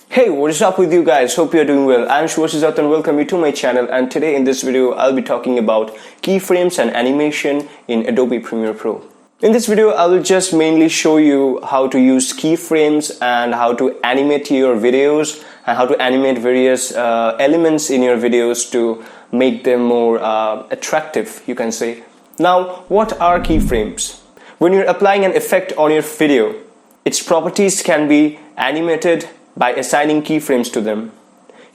Hey, what is up with you guys? Hope you're doing well. I'm Shubhashis and welcome you to my channel, and today in this video I'll be talking about keyframes and animation in Adobe Premiere Pro. In this video I will just mainly show you how to use keyframes and how to animate your videos and how to animate various elements in your videos to make them more attractive, you can say. Now, what are keyframes? When you're applying an effect on your video, its properties can be animated by assigning keyframes to them.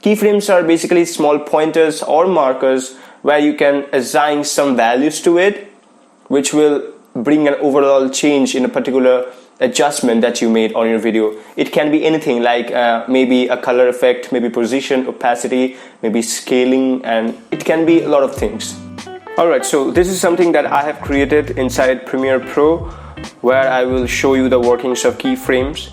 Keyframes are basically small pointers or markers where you can assign some values to it, which will bring an overall change in a particular adjustment that you made on your video. It can be anything like maybe a color effect, maybe position, opacity, maybe scaling, and it can be a lot of things. Alright, so this is something that I have created inside Premiere Pro where I will show you the workings of keyframes.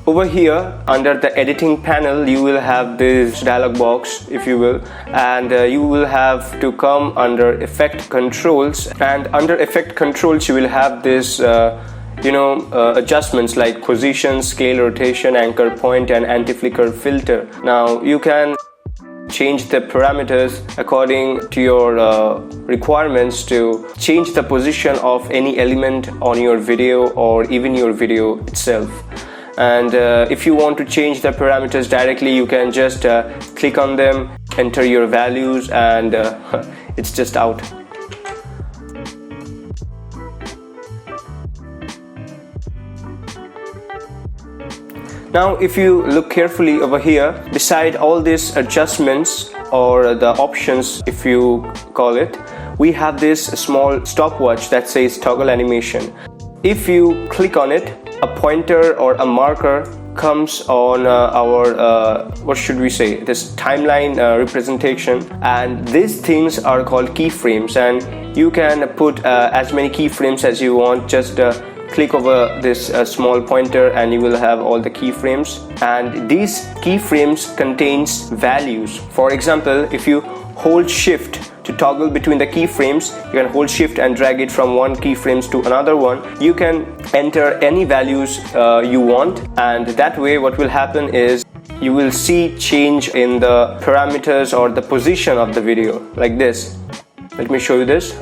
Over here, under the editing panel, you will have this dialog box, if you will, and you will have to come under effect controls, and under effect controls you will have this adjustments like position, scale, rotation, anchor point, and anti-flicker filter. Now you can change the parameters according to your requirements to change the position of any element on your video or even your video itself. And if you want to change the parameters directly, you can just click on them, enter your values, and it's just out. Now if you look carefully over here, beside all these adjustments or the options, if you call it, we have this small stopwatch that says toggle animation. If you click on it, a pointer or a marker comes on our this timeline representation, and these things are called keyframes, and you can put as many keyframes as you want. Just click over this small pointer and you will have all the keyframes, and these keyframes contains values. For example, if you hold shift to toggle between the keyframes, you can hold shift and drag it from one keyframes to another one. You can enter any values you want, and that way what will happen is you will see change in the parameters or the position of the video, like this. Let me show you this.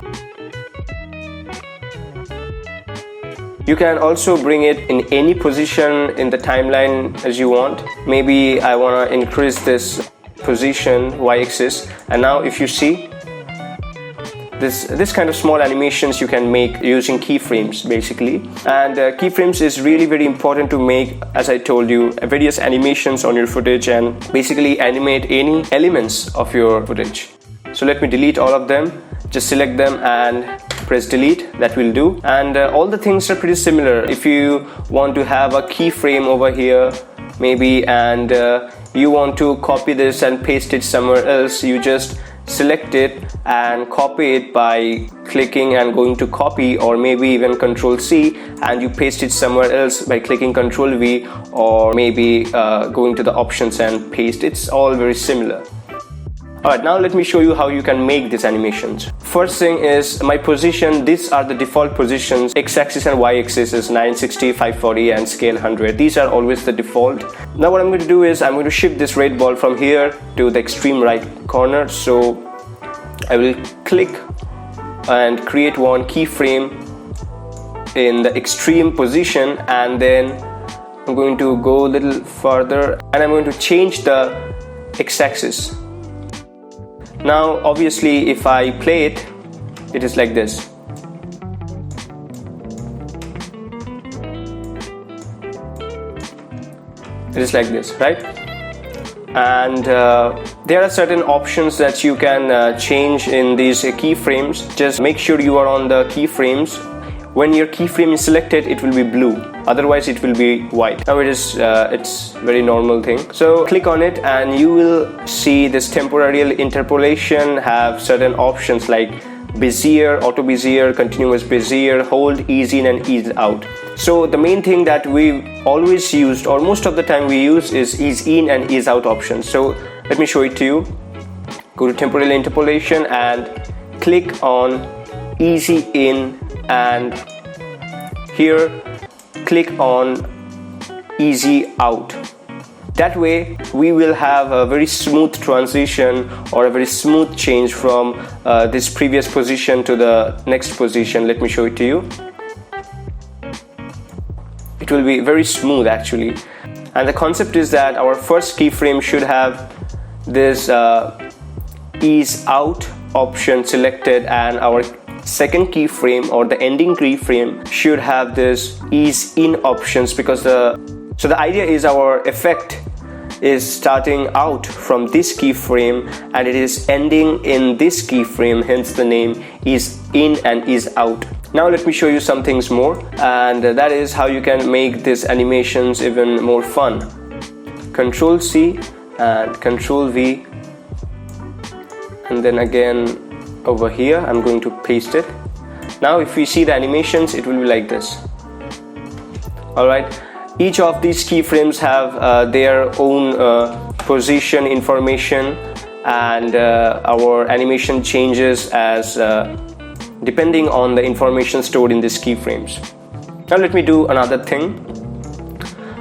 You can also bring it in any position in the timeline as you want. Maybe I want to increase this position y-axis, and now if you see this kind of small animations you can make using keyframes basically. And keyframes is really very important to make, as I told you, various animations on your footage and basically animate any elements of your footage. So let me delete all of them. Just select them and press delete. That will do. And all the things are pretty similar. If you want to have a keyframe over here maybe, and you want to copy this and paste it somewhere else, you just select it and copy it by clicking and going to copy, or maybe even Ctrl C, and you paste it somewhere else by clicking Ctrl V, or maybe going to the options and paste. It's all very similar. Alright, now let me show you how you can make these animations. First thing is my position. These are the default positions. X-axis and Y-axis is 960, 540 and scale 100. These are always the default. Now what I'm going to do is I'm going to shift this red ball from here to the extreme right corner. So I will click and create one keyframe in the extreme position, and then I'm going to go a little further and I'm going to change the X-axis. Now obviously if I play it, it is like this. It is like this, right? And there are certain options that you can change in these keyframes. Just make sure you are on the keyframes. When your keyframe is selected, it will be blue, otherwise it will be white. Now it's very normal thing. So click on it and you will see this temporal interpolation have certain options like Bezier, auto Bezier, continuous Bezier, hold, ease in and ease out. So the main thing that we always used, or most of the time we use, is ease in and ease out options. So let me show it to you. Go to temporal interpolation and click on easy in, and here click on easy out. That way we will have a very smooth transition or a very smooth change from this previous position to the next position. Let me show it to you. It will be very smooth actually. And the concept is that our first keyframe should have this ease out option selected, and our second keyframe or the ending keyframe should have this ease in options, because the idea is our effect is starting out from this keyframe and it is ending in this keyframe, hence the name is in and is out. Now let me show you some things more, and that is how you can make these animations even more fun. Control C and Control V, and then again over here I'm going to paste it. Now if we see the animations, it will be like this. Alright, each of these keyframes have their own position information, and our animation changes as depending on the information stored in these keyframes. Now let me do another thing.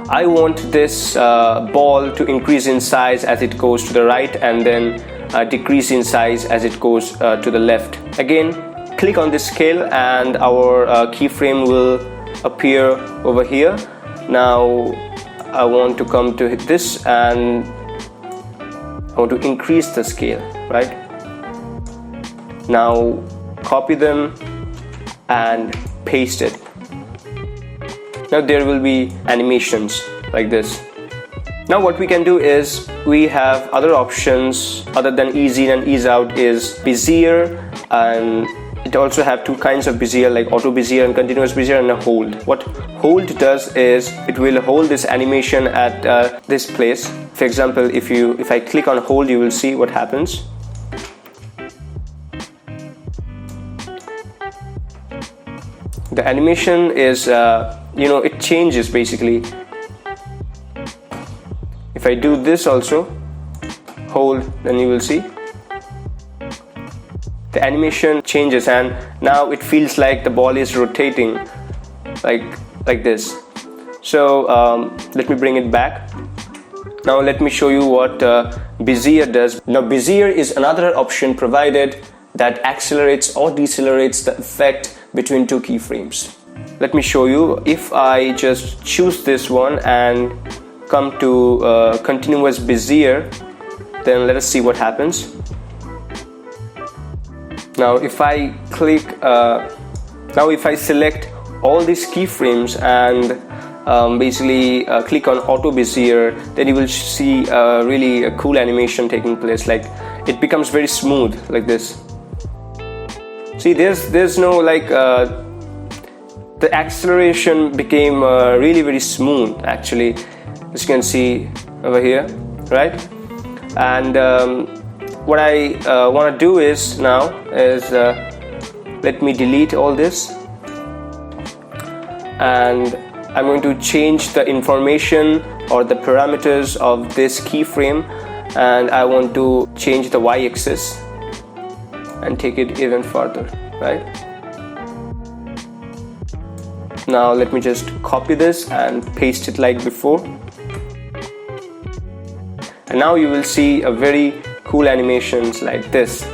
I want this ball to increase in size as it goes to the right, and then decrease in size as it goes to the left. Again, click on this scale and our keyframe will appear over here. Now I want to come to this and I want to increase the scale, right? Now copy them and paste it. Now there will be animations like this. Now what we can do is, we have other options other than ease in and ease out is Bezier, and it also have two kinds of Bezier, like auto Bezier and continuous Bezier, and a hold. What hold does is it will hold this animation at this place. For example, if I click on hold, you will see what happens. The animation is it changes basically. If I do this also, hold, then you will see the animation changes, and now it feels like the ball is rotating like this. So let me bring it back. Now let me show you what Bezier does. Now Bezier is another option provided that accelerates or decelerates the effect between two keyframes. Let me show you. If I just choose this one and come to continuous Bezier, then let us see what happens. Now if I click if I select all these keyframes and basically click on auto Bezier, then you will see really a cool animation taking place. Like, it becomes very smooth like this. See, there's no the acceleration became really very smooth actually, as you can see over here, right? And what I want to do is let me delete all this, and I'm going to change the information or the parameters of this keyframe, and I want to change the y-axis and take it even further, right? Now let me just copy this and paste it like before, and now you will see a very cool animations like this.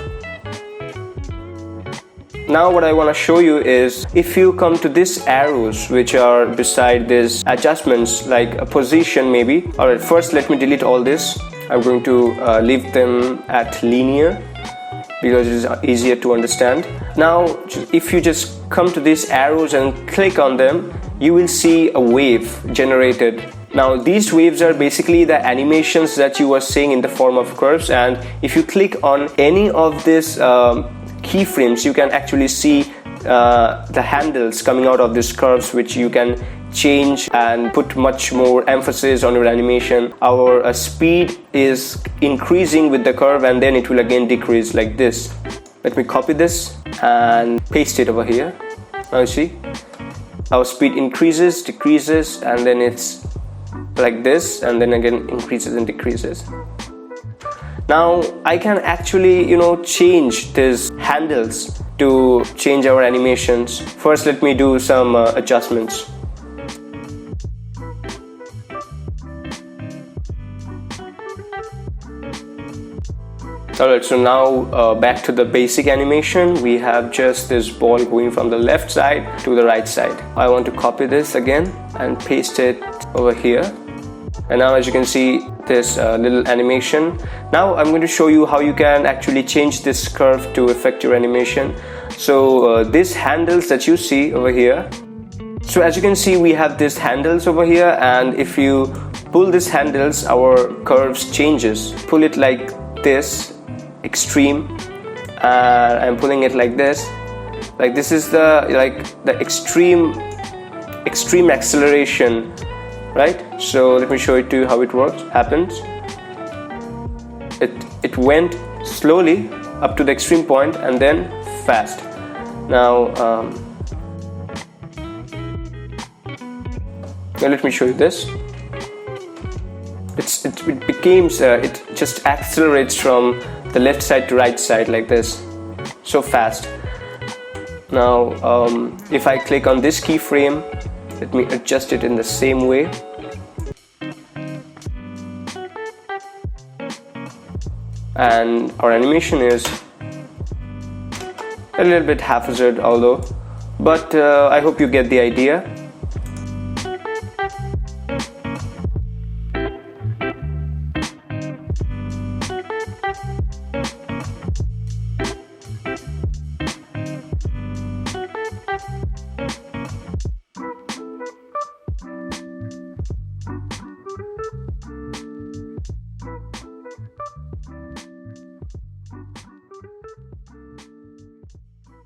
Now what I want to show you is, if you come to these arrows which are beside these adjustments, like a position maybe. Alright, first let me delete all this. I'm going to leave them at linear because it is easier to understand. Now if you just come to these arrows and click on them, you will see a wave generated. Now these waves are basically the animations that you were seeing in the form of curves, and if you click on any of these keyframes, you can actually see the handles coming out of these curves, which you can change and put much more emphasis on your animation. Our speed is increasing with the curve, and then it will again decrease like this. Let me copy this and paste it over here. Now you see our speed increases, decreases, and then it's like this, and then again increases and decreases. Now I can actually change these handles to change our animations. First let me do some adjustments. Alright, so now back to the basic animation. We have just this ball going from the left side to the right side. I want to copy this again and paste it over here. And now as you can see, this little animation. Now I'm going to show you how you can actually change this curve to affect your animation. So these handles that you see over here. So as you can see, we have these handles over here, and if you pull these handles, our curves changes. Pull it like this, extreme, and I'm pulling it like this. Like this is the extreme acceleration, right? So let me show it to you how it happens. It went slowly up to the extreme point and then fast. Now let me show you this. It just accelerates from the left side to right side like this, so fast. Now if I click on this keyframe, let me adjust it in the same way. And our animation is a little bit haphazard, although, but I hope you get the idea.